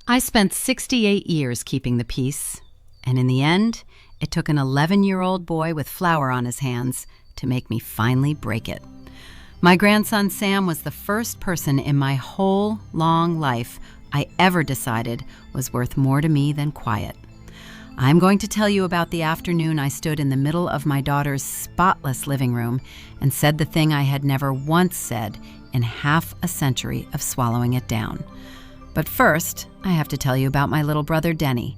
I spent 68 years keeping the peace, and in the end, it took an 11-year-old boy with flour on his hands to make me finally break it. My grandson Sam was the first person in my whole long life I ever decided was worth more to me than quiet. I'm going to tell you about the afternoon I stood in the middle of my daughter's spotless living room and said the thing I had never once said in half a century of swallowing it down. But first, I have to tell you about my little brother Denny,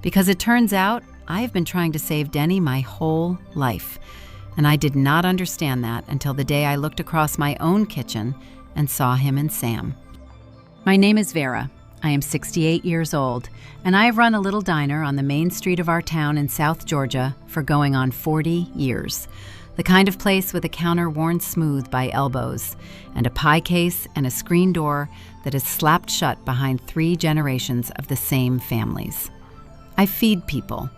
because it turns out I've been trying to save Denny my whole life, and I did not understand that until the day I looked across my own kitchen and saw him and Sam. My name is Vera. I am 68 years old, and I have run a little diner on the main street of our town in South Georgia for going on 40 years. The kind of place with a counter worn smooth by elbows, and a pie case and a screen door that is slapped shut behind 3 generations of the same families. I feed people.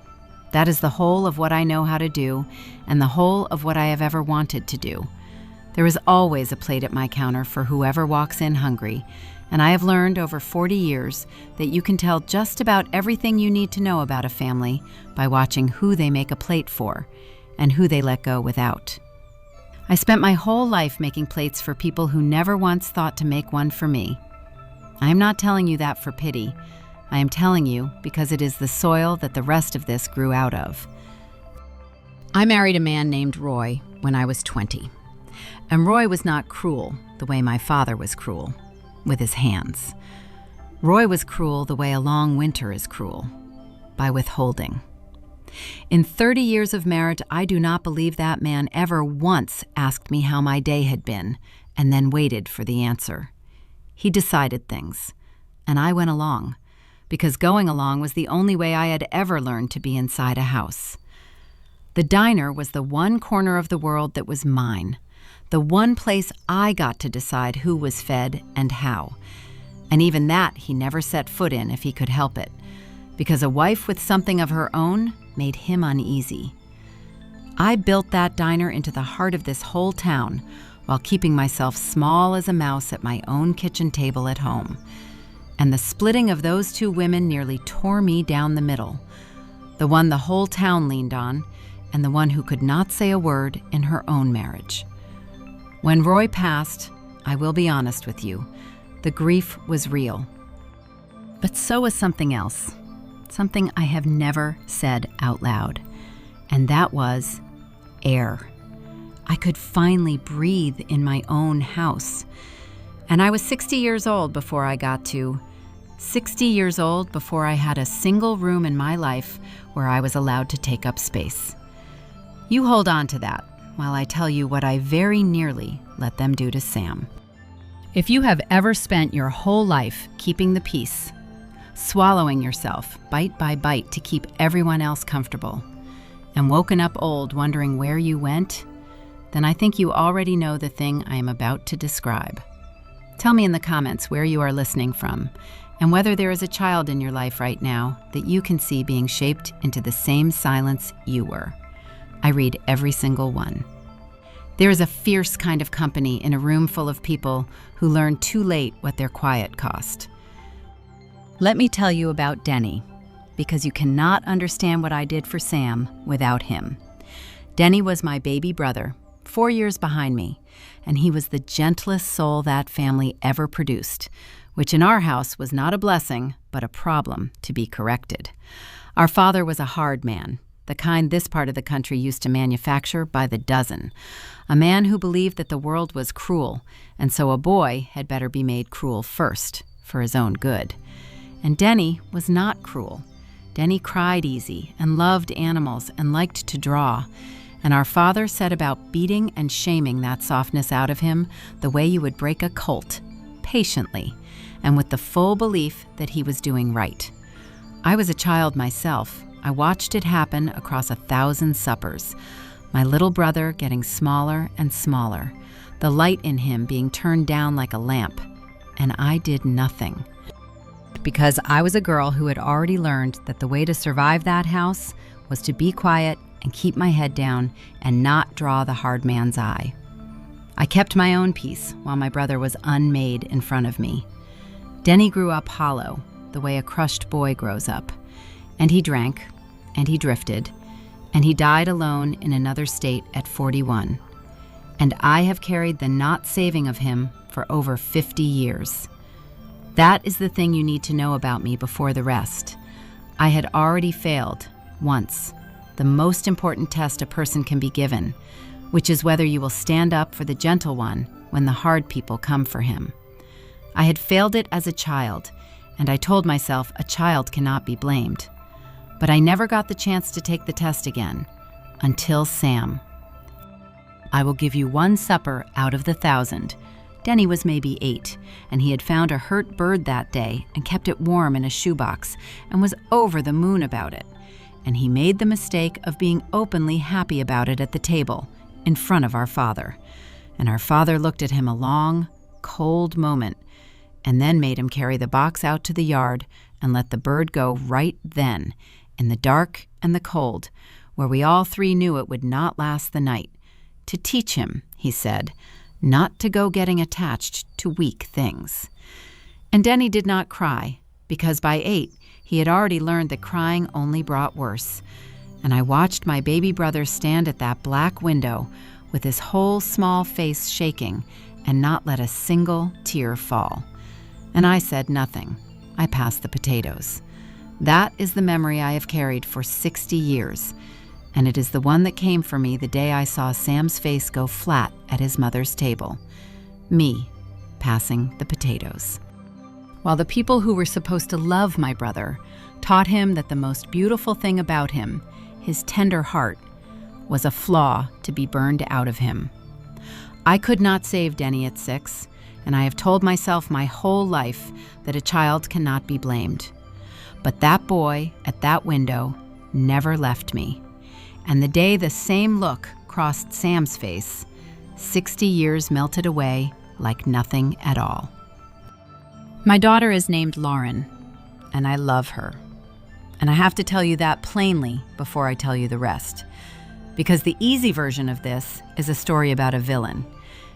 That is the whole of what I know how to do, and the whole of what I have ever wanted to do. There is always a plate at my counter for whoever walks in hungry, and I have learned over 40 years that you can tell just about everything you need to know about a family by watching who they make a plate for and who they let go without. I spent my whole life making plates for people who never once thought to make one for me. I am not telling you that for pity. I am telling you because it is the soil that the rest of this grew out of. I married a man named Roy when I was 20. And Roy was not cruel the way my father was cruel, with his hands. Roy was cruel the way a long winter is cruel, by withholding. In 30 years of marriage, I do not believe that man ever once asked me how my day had been and then waited for the answer. He decided things, and I went along, because going along was the only way I had ever learned to be inside a house. The diner was the one corner of the world that was mine, the one place I got to decide who was fed and how. And even that he never set foot in if he could help it, because a wife with something of her own made him uneasy. I built that diner into the heart of this whole town while keeping myself small as a mouse at my own kitchen table at home. And the splitting of those 2 women nearly tore me down the middle, the one the whole town leaned on, and the one who could not say a word in her own marriage. When Roy passed, I will be honest with you, the grief was real. But so was something else, something I have never said out loud, and that was air. I could finally breathe in my own house. And I was 60 years old before I got to 60 years old before I had a single room in my life where I was allowed to take up space. You hold on to that while I tell you what I very nearly let them do to Sam. If you have ever spent your whole life keeping the peace, swallowing yourself bite by bite to keep everyone else comfortable, and woken up old wondering where you went, then I think you already know the thing I am about to describe. Tell me in the comments where you are listening from, and whether there is a child in your life right now that you can see being shaped into the same silence you were. I read every single one. There is a fierce kind of company in a room full of people who learn too late what their quiet cost. Let me tell you about Denny, because you cannot understand what I did for Sam without him. Denny was my baby brother, 4 years behind me, and he was the gentlest soul that family ever produced, which in our house was not a blessing, but a problem to be corrected. Our father was a hard man, the kind this part of the country used to manufacture by the dozen. A man who believed that the world was cruel, and so a boy had better be made cruel first, for his own good. And Denny was not cruel. Denny cried easy and loved animals and liked to draw. And our father set about beating and shaming that softness out of him the way you would break a colt, patiently, and with the full belief that he was doing right. I was a child myself. I watched it happen across 1,000 suppers. My little brother getting smaller and smaller, the light in him being turned down like a lamp, and I did nothing. Because I was a girl who had already learned that the way to survive that house was to be quiet and keep my head down and not draw the hard man's eye. I kept my own peace while my brother was unmade in front of me. Denny grew up hollow, the way a crushed boy grows up. And he drank, and he drifted, and he died alone in another state at 41. And I have carried the not saving of him for over 50 years. That is the thing you need to know about me before the rest. I had already failed, once, the most important test a person can be given, which is whether you will stand up for the gentle one when the hard people come for him. I had failed it as a child, and I told myself a child cannot be blamed. But I never got the chance to take the test again, until Sam. I will give you one supper out of the 1,000. Denny was maybe 8, and he had found a hurt bird that day and kept it warm in a shoebox and was over the moon about it. And he made the mistake of being openly happy about it at the table, in front of our father. And our father looked at him a long, cold moment, and then made him carry the box out to the yard and let the bird go right then, in the dark and the cold, where we all three knew it would not last the night, to teach him, he said, not to go getting attached to weak things. And Denny did not cry, because by 8, he had already learned that crying only brought worse. And I watched my baby brother stand at that black window with his whole small face shaking and not let a single tear fall. And I said nothing. I passed the potatoes. That is the memory I have carried for 60 years, and it is the one that came for me the day I saw Sam's face go flat at his mother's table. Me, passing the potatoes. While the people who were supposed to love my brother taught him that the most beautiful thing about him, his tender heart, was a flaw to be burned out of him. I could not save Denny at 6, and I have told myself my whole life that a child cannot be blamed. But that boy at that window never left me. And the day the same look crossed Sam's face, 60 years melted away like nothing at all. My daughter is named Lauren, and I love her. And I have to tell you that plainly before I tell you the rest. Because the easy version of this is a story about a villain,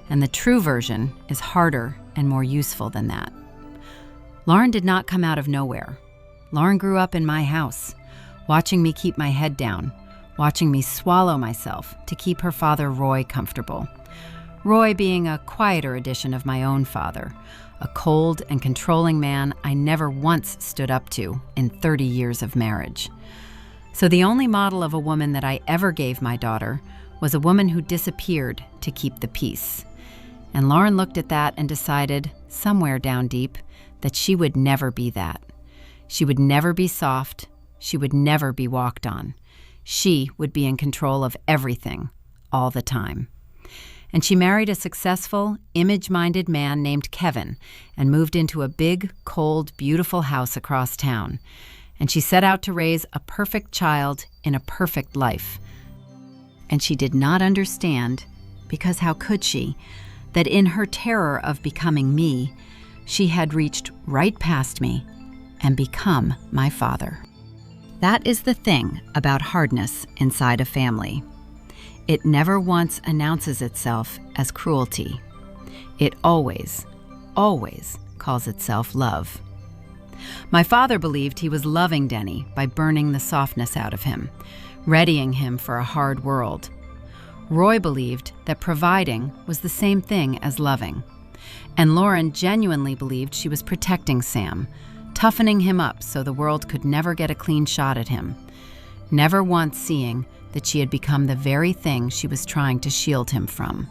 and the true version is harder and more useful than that. Lauren did not come out of nowhere. Lauren grew up in my house, watching me keep my head down, watching me swallow myself to keep her father Roy comfortable. Roy being a quieter edition of my own father, a cold and controlling man I never once stood up to in 30 years of marriage. So the only model of a woman that I ever gave my daughter was a woman who disappeared to keep the peace. And Lauren looked at that and decided, somewhere down deep, that she would never be that. She would never be soft. She would never be walked on. She would be in control of everything, all the time. And she married a successful, image-minded man named Kevin and moved into a big, cold, beautiful house across town. And she set out to raise a perfect child in a perfect life. And she did not understand, because how could she, that in her terror of becoming me, she had reached right past me and become my father. That is the thing about hardness inside a family. It never once announces itself as cruelty. It always, always calls itself love. My father believed he was loving Denny by burning the softness out of him, readying him for a hard world. Roy believed that providing was the same thing as loving. And Lauren genuinely believed she was protecting Sam, toughening him up so the world could never get a clean shot at him, never once seeing that she had become the very thing she was trying to shield him from.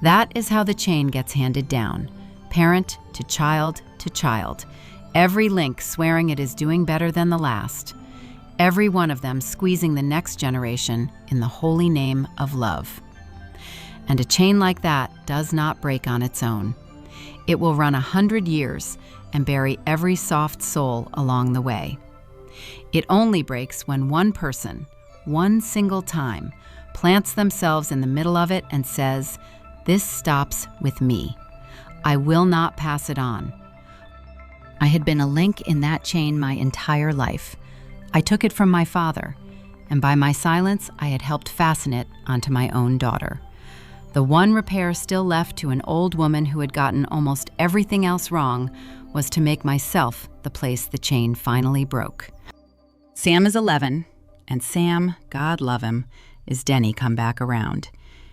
That is how the chain gets handed down, parent to child to child, every link swearing it is doing better than the last, every one of them squeezing the next generation in the holy name of love. And a chain like that does not break on its own. It will run 100 years and bury every soft soul along the way. It only breaks when one person, one single time, plants themselves in the middle of it and says, "This stops with me. I will not pass it on." I had been a link in that chain my entire life. I took it from my father, and by my silence, I had helped fasten it onto my own daughter. The one repair still left to an old woman who had gotten almost everything else wrong was to make myself the place the chain finally broke. Sam is 11, and Sam, God love him, is Denny come back around.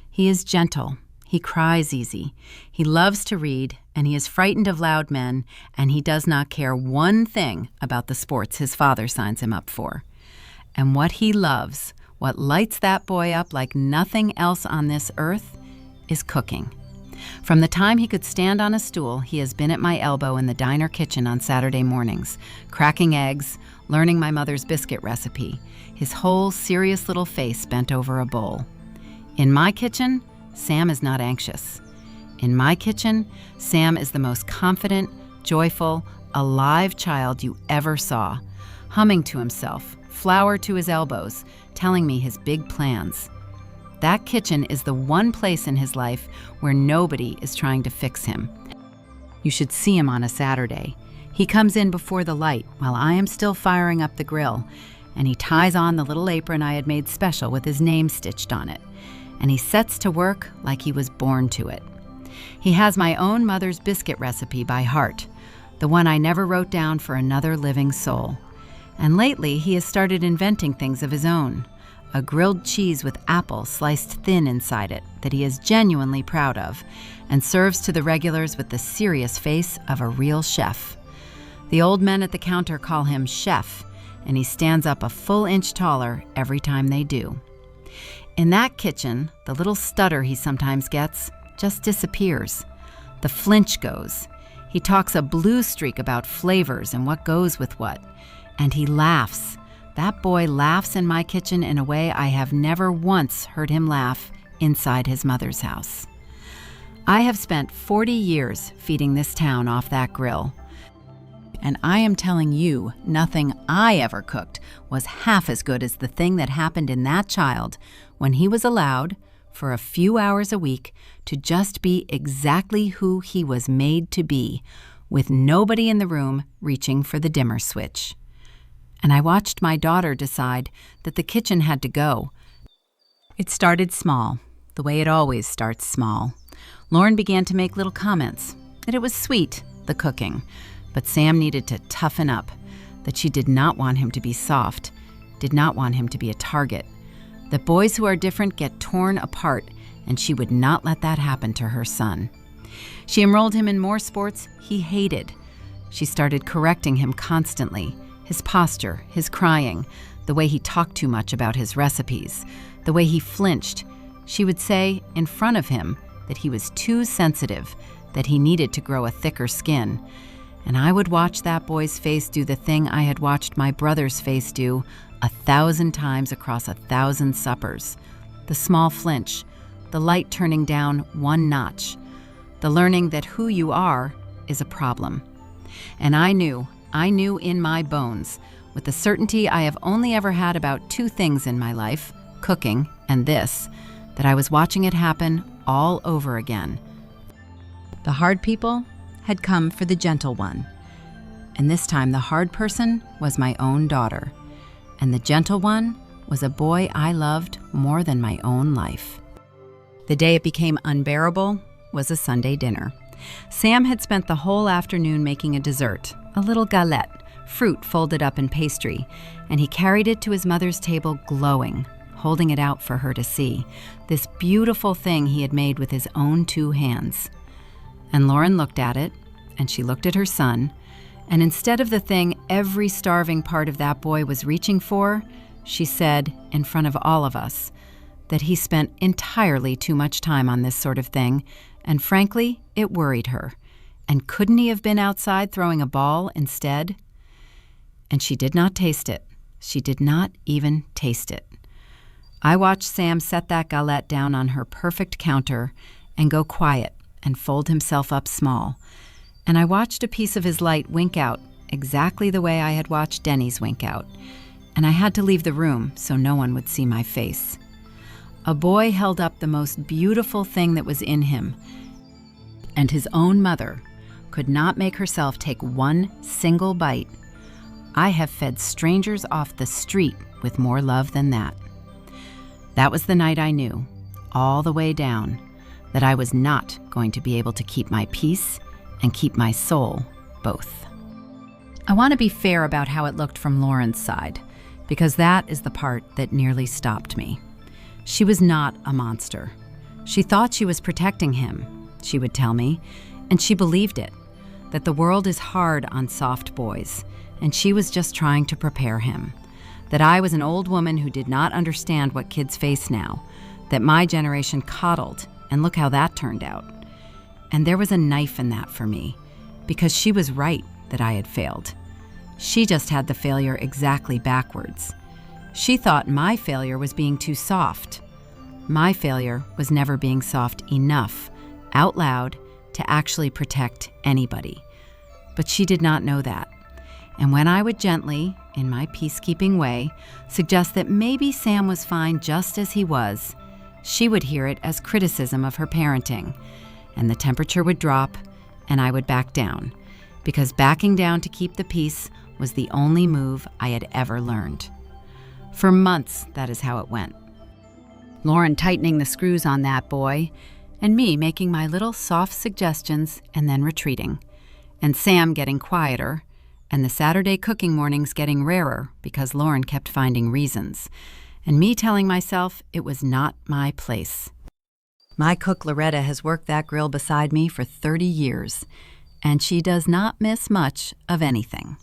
He is gentle. He cries easy. He loves to read, and he is frightened of loud men, and he does not care one thing about the sports his father signs him up for. And what he loves, what lights that boy up like nothing else on this earth, is cooking. From the time he could stand on a stool, he has been at my elbow in the diner kitchen on Saturday mornings, cracking eggs, learning my mother's biscuit recipe, his whole serious little face bent over a bowl. In my kitchen, Sam is not anxious. In my kitchen, Sam is the most confident, joyful, alive child you ever saw, humming to himself, flour to his elbows, telling me his big plans. That kitchen is the one place in his life where nobody is trying to fix him. You should see him on a Saturday. He comes in before the light while I am still firing up the grill, and he ties on the little apron I had made special with his name stitched on it, and he sets to work like he was born to it. He has my own mother's biscuit recipe by heart, the one I never wrote down for another living soul. And lately he has started inventing things of his own. A grilled cheese with apple sliced thin inside it that he is genuinely proud of, and serves to the regulars with the serious face of a real chef. The old men at the counter call him Chef, and he stands up a full inch taller every time they do. In that kitchen, the little stutter he sometimes gets just disappears. The flinch goes. He talks a blue streak about flavors and what goes with what. And he laughs. That boy laughs in my kitchen in a way I have never once heard him laugh inside his mother's house. I have spent 40 years feeding this town off that grill. And I am telling you, nothing I ever cooked was half as good as the thing that happened in that child when he was allowed, for a few hours a week, to just be exactly who he was made to be, with nobody in the room reaching for the dimmer switch. And I watched my daughter decide that the kitchen had to go. It started small, the way it always starts small. Lauren began to make little comments, that it was sweet, the cooking, but Sam needed to toughen up, that she did not want him to be soft, did not want him to be a target, that boys who are different get torn apart, and she would not let that happen to her son. She enrolled him in more sports he hated. She started correcting him constantly, his posture, his crying, the way he talked too much about his recipes, the way he flinched. She would say, in front of him, that he was too sensitive, that he needed to grow a thicker skin. And I would watch that boy's face do the thing I had watched my brother's face do 1,000 times across 1,000 suppers. The small flinch, the light turning down one notch, the learning that who you are is a problem. And I knew in my bones, with the certainty I have only ever had about two things in my life, cooking and this, that I was watching it happen all over again. The hard people had come for the gentle one, and this time the hard person was my own daughter, and the gentle one was a boy I loved more than my own life. The day it became unbearable was a Sunday dinner. Sam had spent the whole afternoon making a dessert, a little galette, fruit folded up in pastry, and he carried it to his mother's table glowing, holding it out for her to see, this beautiful thing he had made with his own two hands. And Lauren looked at it, and she looked at her son, and instead of the thing every starving part of that boy was reaching for, she said, in front of all of us, that he spent entirely too much time on this sort of thing, and frankly, it worried her. And couldn't he have been outside throwing a ball instead? And she did not taste it. She did not even taste it. I watched Sam set that galette down on her perfect counter and go quiet and fold himself up small. And I watched a piece of his light wink out exactly the way I had watched Denny's wink out. And I had to leave the room so no one would see my face. A boy held up the most beautiful thing that was in him, and his own mother could not make herself take one single bite. I have fed strangers off the street with more love than that. That was the night I knew, all the way down, that I was not going to be able to keep my peace and keep my soul both. I want to be fair about how it looked from Lauren's side, because that is the part that nearly stopped me. She was not a monster. She thought she was protecting him, she would tell me, and she believed it, that the world is hard on soft boys, and she was just trying to prepare him. That I was an old woman who did not understand what kids face now, that my generation coddled, and look how that turned out. And there was a knife in that for me, because she was right that I had failed. She just had the failure exactly backwards. She thought my failure was being too soft. My failure was never being soft enough, out loud, to actually protect anybody. But she did not know that. And when I would gently, in my peacekeeping way, suggest that maybe Sam was fine just as he was, she would hear it as criticism of her parenting, and the temperature would drop, and I would back down, because backing down to keep the peace was the only move I had ever learned. For months, that is how it went. Lauren tightening the screws on that boy, and me making my little soft suggestions and then retreating, and Sam getting quieter, and the Saturday cooking mornings getting rarer because Lauren kept finding reasons, and me telling myself it was not my place. My cook Loretta has worked that grill beside me for 30 years, and she does not miss much of anything.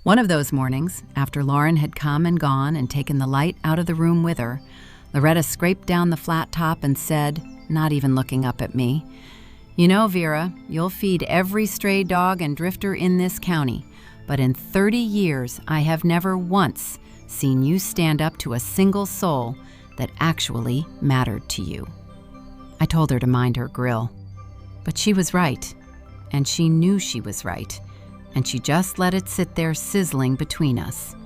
One of those mornings, after Lauren had come and gone and taken the light out of the room with her, Loretta scraped down the flat top and said, not even looking up at me, "You know, Vera, you'll feed every stray dog and drifter in this county, but in 30 years I have never once seen you stand up to a single soul that actually mattered to you." I told her to mind her grill. But she was right, and she knew she was right, and she just let it sit there sizzling between us.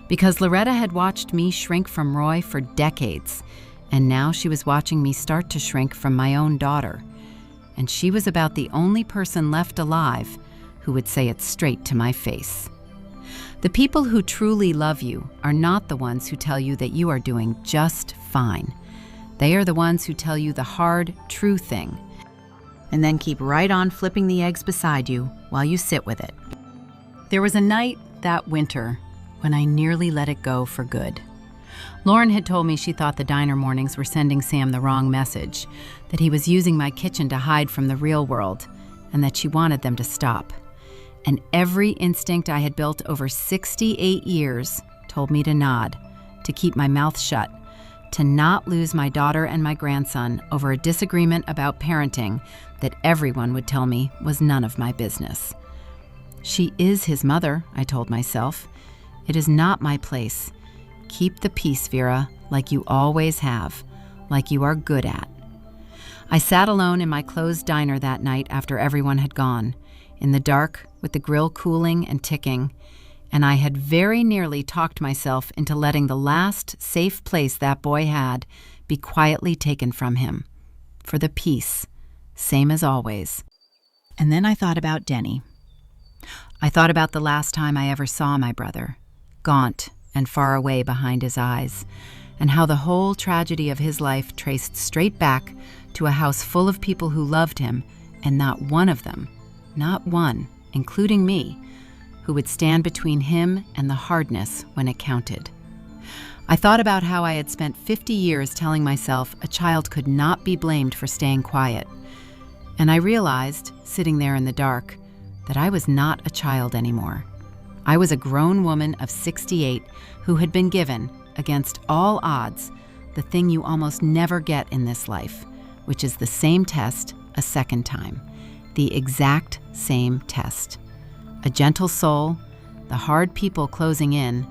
Because Loretta had watched me shrink from Roy for decades, and now she was watching me start to shrink from my own daughter. And she was about the only person left alive who would say it straight to my face. The people who truly love you are not the ones who tell you that you are doing just fine. They are the ones who tell you the hard, true thing, and then keep right on flipping the eggs beside you while you sit with it. There was a night that winter when I nearly let it go for good. Lauren had told me she thought the diner mornings were sending Sam the wrong message, that he was using my kitchen to hide from the real world, and that she wanted them to stop. And every instinct I had built over 68 years told me to nod, to keep my mouth shut, to not lose my daughter and my grandson over a disagreement about parenting that everyone would tell me was none of my business. She is his mother, I told myself. It is not my place. Keep the peace, Vera, like you always have, like you are good at. I sat alone in my closed diner that night after everyone had gone, in the dark with the grill cooling and ticking, and I had very nearly talked myself into letting the last safe place that boy had be quietly taken from him, for the peace, same as always. And then I thought about Denny. I thought about the last time I ever saw my brother, gaunt and far away behind his eyes, and how the whole tragedy of his life traced straight back to a house full of people who loved him, and not one of them, not one, including me, who would stand between him and the hardness when it counted. I thought about how I had spent 50 years telling myself a child could not be blamed for staying quiet, and I realized, sitting there in the dark, that I was not a child anymore. I was a grown woman of 68 who had been given, against all odds, the thing you almost never get in this life, which is the same test a second time, the exact same test. A gentle soul, the hard people closing in,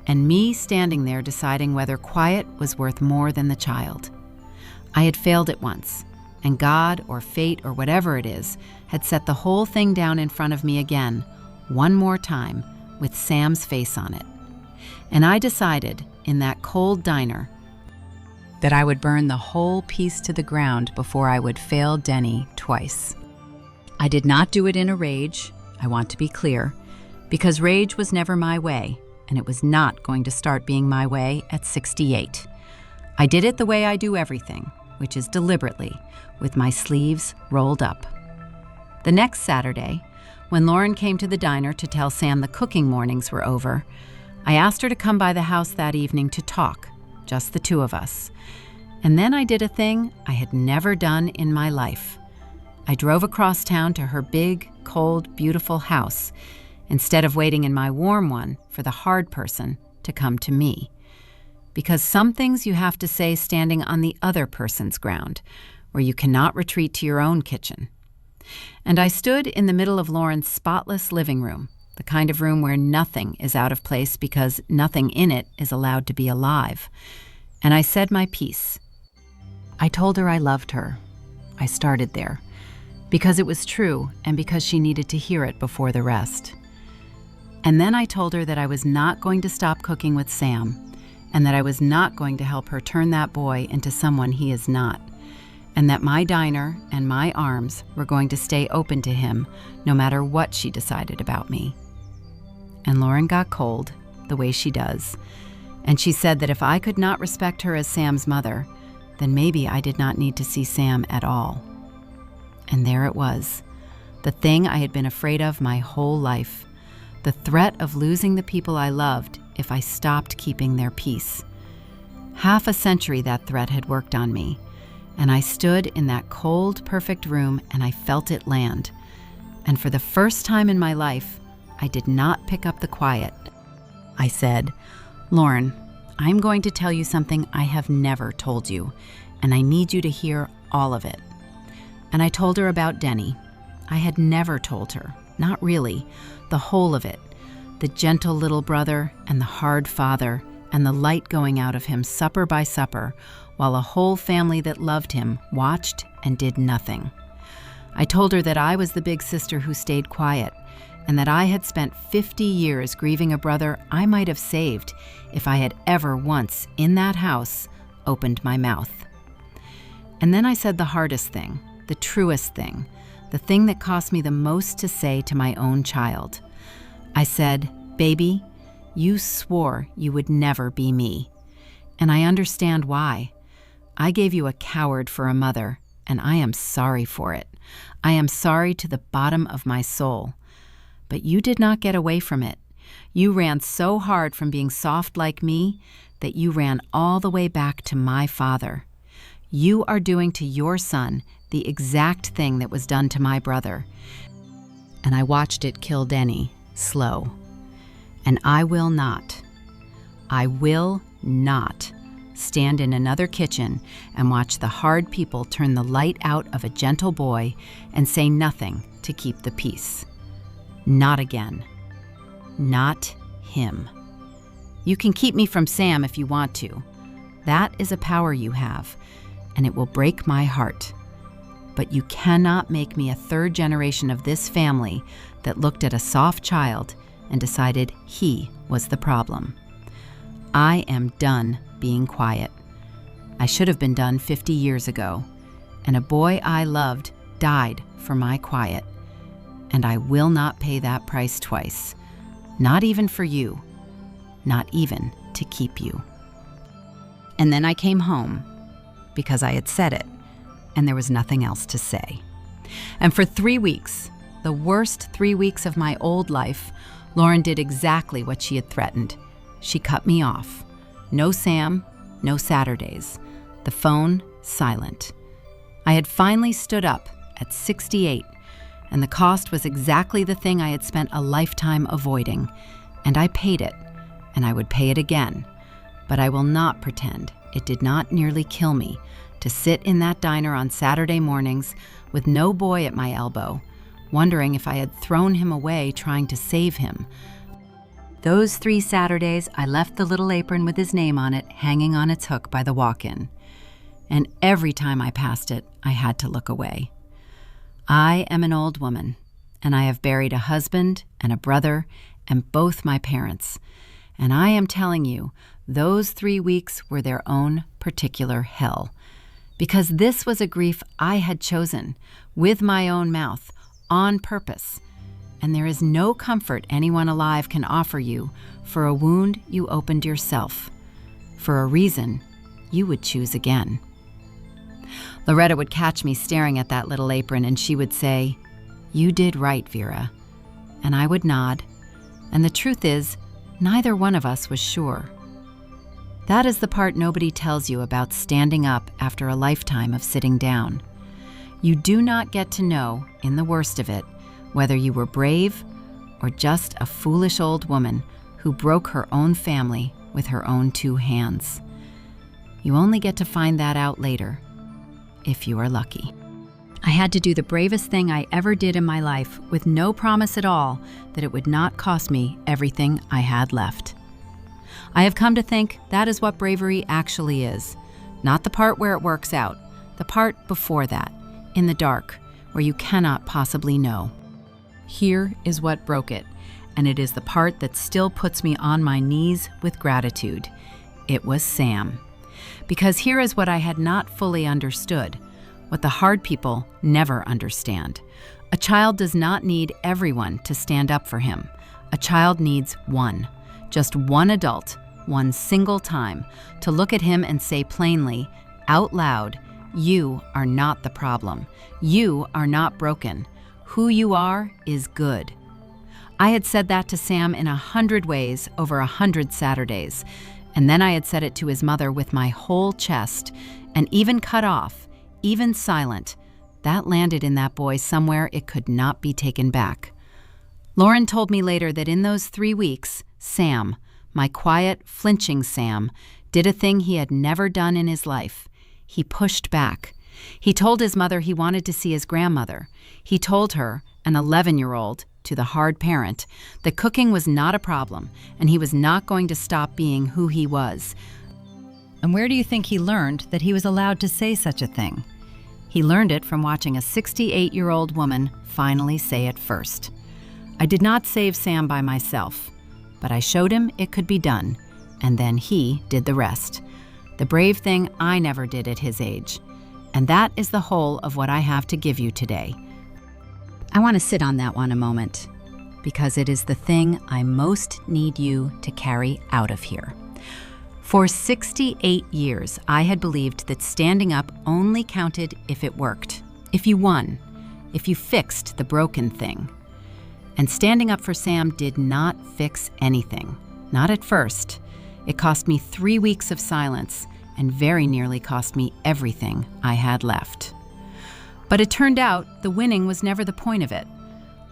and me standing there deciding whether quiet was worth more than the child. I had failed it once, and God or fate or whatever it is had set the whole thing down in front of me again, one more time, with Sam's face on it. And I decided, in that cold diner, that I would burn the whole piece to the ground before I would fail Denny twice. I did not do it in a rage, I want to be clear, because rage was never my way, and it was not going to start being my way at 68. I did it the way I do everything, which is deliberately, with my sleeves rolled up. The next Saturday, When Lauren came to the diner to tell Sam the cooking mornings were over, I asked her to come by the house that evening to talk, just the two of us. And then I did a thing I had never done in my life. I drove across town to her big, cold, beautiful house, instead of waiting in my warm one for the hard person to come to me. Because some things you have to say standing on the other person's ground, where you cannot retreat to your own kitchen. And I stood in the middle of Lauren's spotless living room, the kind of room where nothing is out of place because nothing in it is allowed to be alive. And I said my piece. I told her I loved her. I started there, because it was true and because she needed to hear it before the rest. And then I told her that I was not going to stop cooking with Sam, and that I was not going to help her turn that boy into someone he is not, and that my diner and my arms were going to stay open to him no matter what she decided about me. And Lauren got cold, the way she does, and she said that if I could not respect her as Sam's mother, then maybe I did not need to see Sam at all. And there it was, the thing I had been afraid of my whole life, the threat of losing the people I loved if I stopped keeping their peace. Half a century that threat had worked on me, and I stood in that cold, perfect room and I felt it land. And for the first time in my life, I did not pick up the quiet. I said, Lauren, I'm going to tell you something I have never told you, and I need you to hear all of it. And I told her about Denny. I had never told her, not really, the whole of it. The gentle little brother and the hard father and the light going out of him supper by supper, while a whole family that loved him watched and did nothing. I told her that I was the big sister who stayed quiet, and that I had spent 50 years grieving a brother I might have saved if I had ever once, in that house, opened my mouth. And then I said the hardest thing, the truest thing, the thing that cost me the most to say to my own child. I said, baby, you swore you would never be me. And I understand why. I gave you a coward for a mother, and I am sorry for it. I am sorry to the bottom of my soul. But you did not get away from it. You ran so hard from being soft like me that you ran all the way back to my father. You are doing to your son the exact thing that was done to my brother. And I watched it kill Denny, slow. And I will not stand in another kitchen and watch the hard people turn the light out of a gentle boy and say nothing to keep the peace. Not again. Not him. You can keep me from Sam if you want to. That is a power you have, and it will break my heart. But you cannot make me a third generation of this family that looked at a soft child and decided he was the problem. I am done being quiet. I should have been done 50 years ago, and a boy I loved died for my quiet. And I will not pay that price twice, not even for you, not even to keep you. And then I came home because I had said it, and there was nothing else to say. And for 3 weeks, the worst 3 weeks of my old life, Lauren did exactly what she had threatened. She cut me off. No Sam, no Saturdays. The phone, silent. I had finally stood up at 68, and the cost was exactly the thing I had spent a lifetime avoiding, and I paid it, and I would pay it again. But I will not pretend it did not nearly kill me to sit in that diner on Saturday mornings with no boy at my elbow, wondering if I had thrown him away trying to save him. Those 3 Saturdays, I left the little apron with his name on it hanging on its hook by the walk-in. And every time I passed it, I had to look away. I am an old woman, and I have buried a husband and a brother and both my parents. And I am telling you, those 3 weeks were their own particular hell. Because this was a grief I had chosen, with my own mouth, on purpose. And there is no comfort anyone alive can offer you for a wound you opened yourself, for a reason you would choose again. Loretta would catch me staring at that little apron, and she would say, "You did right, Vera. and I would nod, and the truth is, neither one of us was sure. That is the part nobody tells you about standing up after a lifetime of sitting down. You do not get to know, in the worst of it, whether you were brave or just a foolish old woman who broke her own family with her own 2 hands. You only get to find that out later, if you are lucky. I had to do the bravest thing I ever did in my life with no promise at all that it would not cost me everything I had left. I have come to think that is what bravery actually is. Not the part where it works out, the part before that, in the dark, where you cannot possibly know. Here is what broke it, and it is the part that still puts me on my knees with gratitude. It was Sam. Because here is what I had not fully understood, what the hard people never understand. A child does not need everyone to stand up for him. A child needs one, just one adult, one single time, to look at him and say plainly, out loud, you are not the problem. You are not broken. Who you are is good. I had said that to Sam in 100 ways over 100 Saturdays, and then I had said it to his mother with my whole chest, and even cut off, even silent, that landed in that boy somewhere it could not be taken back. Lauren told me later that in those 3 weeks, Sam, my quiet, flinching Sam, did a thing he had never done in his life. He pushed back. He told his mother he wanted to see his grandmother. He told her, an 11-year-old, to the hard parent, that cooking was not a problem and he was not going to stop being who he was. And where do you think he learned that he was allowed to say such a thing? He learned it from watching a 68-year-old woman finally say it first. I did not save Sam by myself, but I showed him it could be done, and then he did the rest. The brave thing I never did at his age. And that is the whole of what I have to give you today. I want to sit on that one a moment, because it is the thing I most need you to carry out of here. For 68 years, I had believed that standing up only counted if it worked, if you won, if you fixed the broken thing. And standing up for Sam did not fix anything, not at first. It cost me 3 weeks of silence and very nearly cost me everything I had left. But it turned out the winning was never the point of it.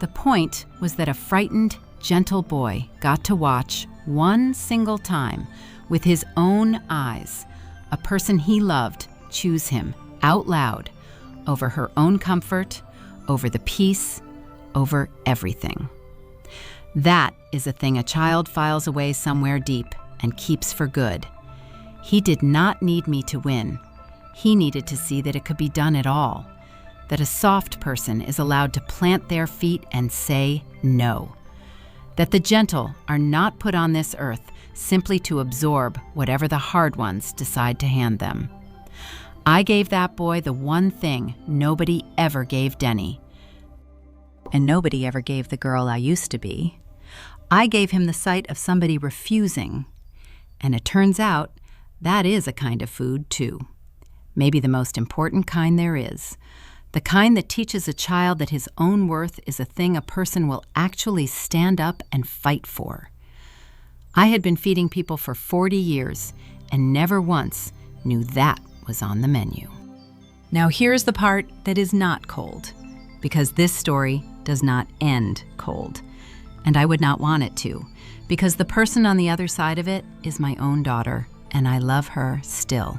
The point was that a frightened, gentle boy got to watch one single time with his own eyes a person he loved choose him out loud over her own comfort, over the peace, over everything. That is a thing a child files away somewhere deep and keeps for good. He did not need me to win. He needed to see that it could be done at all, that a soft person is allowed to plant their feet and say no, that the gentle are not put on this earth simply to absorb whatever the hard ones decide to hand them. I gave that boy the one thing nobody ever gave Denny, and nobody ever gave the girl I used to be. I gave him the sight of somebody refusing, and it turns out that is a kind of food too. Maybe the most important kind there is. The kind that teaches a child that his own worth is a thing a person will actually stand up and fight for. I had been feeding people for 40 years and never once knew that was on the menu. Now here's the part that is not cold, because this story does not end cold. And I would not want it to, because the person on the other side of it is my own daughter, and I love her still.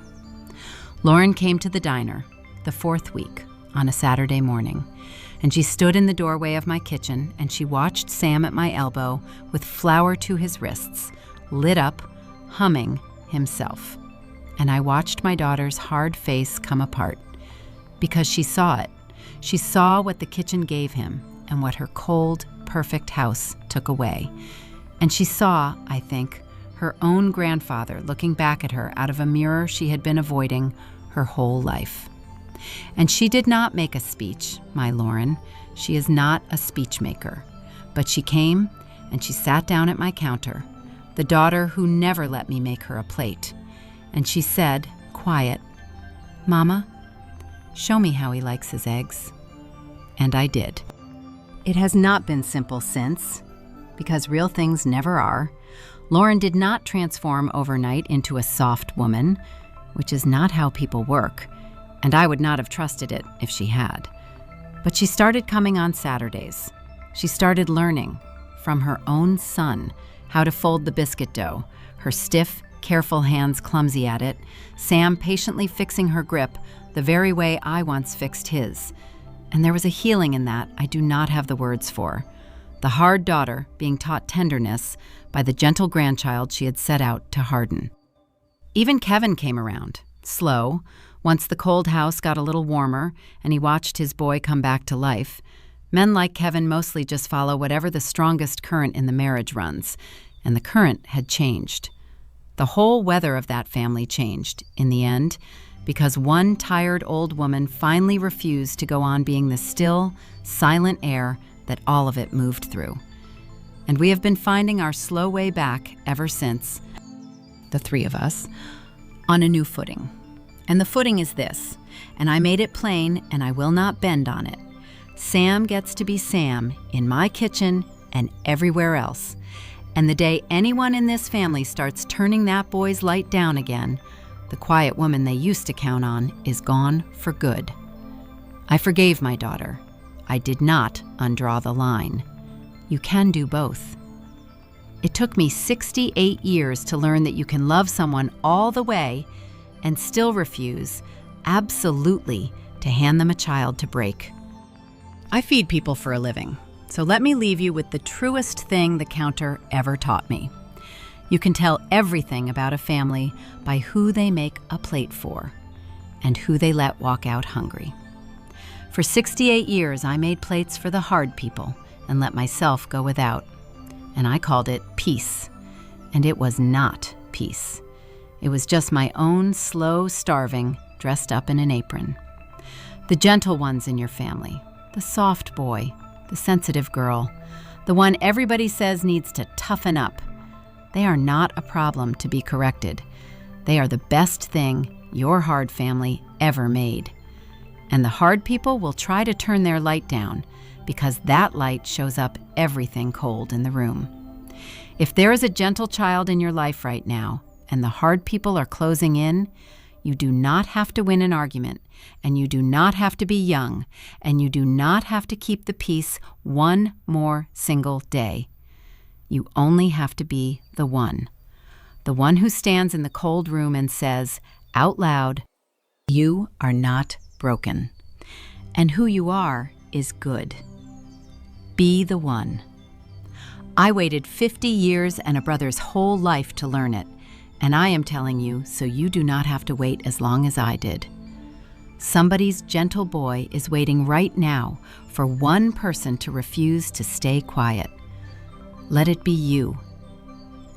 Lauren came to the diner, the 4th week, on a Saturday morning, and she stood in the doorway of my kitchen and she watched Sam at my elbow with flour to his wrists, lit up, humming himself. And I watched my daughter's hard face come apart, because she saw it. She saw what the kitchen gave him and what her cold, perfect house took away. And she saw, I think, her own grandfather looking back at her out of a mirror she had been avoiding her whole life. And she did not make a speech, my Lauren. She is not a speech maker. But she came and she sat down at my counter, the daughter who never let me make her a plate. And she said, quiet, "Mama, show me how he likes his eggs." And I did. It has not been simple since, because real things never are. Lauren did not transform overnight into a soft woman, which is not how people work, and I would not have trusted it if she had. But she started coming on Saturdays. She started learning from her own son how to fold the biscuit dough, her stiff, careful hands clumsy at it, Sam patiently fixing her grip the very way I once fixed his. And there was a healing in that I do not have the words for. The hard daughter being taught tenderness by the gentle grandchild she had set out to harden. Even Kevin came around, slow, once the cold house got a little warmer and he watched his boy come back to life. Men like Kevin mostly just follow whatever the strongest current in the marriage runs, and the current had changed. The whole weather of that family changed, in the end, because one tired old woman finally refused to go on being the still, silent air that all of it moved through. And we have been finding our slow way back ever since, the three of us, on a new footing. And the footing is this, and I made it plain and I will not bend on it. Sam gets to be Sam in my kitchen and everywhere else. And the day anyone in this family starts turning that boy's light down again, the quiet woman they used to count on is gone for good. I forgave my daughter. I did not undraw the line. You can do both. It took me 68 years to learn that you can love someone all the way and still refuse, absolutely, to hand them a child to break. I feed people for a living, so let me leave you with the truest thing the counter ever taught me. You can tell everything about a family by who they make a plate for and who they let walk out hungry. For 68 years, I made plates for the hard people and let myself go without. And I called it peace. And it was not peace. It was just my own slow starving dressed up in an apron. The gentle ones in your family, the soft boy, the sensitive girl, the one everybody says needs to toughen up. They are not a problem to be corrected. They are the best thing your hard family ever made. And the hard people will try to turn their light down because that light shows up everything cold in the room. If there is a gentle child in your life right now and the hard people are closing in, you do not have to win an argument, and you do not have to be young, and you do not have to keep the peace one more single day. You only have to be the one who stands in the cold room and says, out loud, you are not broken, and who you are is good. Be the one. I waited 50 years and a brother's whole life to learn it, and I am telling you so you do not have to wait as long as I did. Somebody's gentle boy is waiting right now for one person to refuse to stay quiet. Let it be you.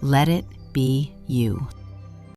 Let it be you.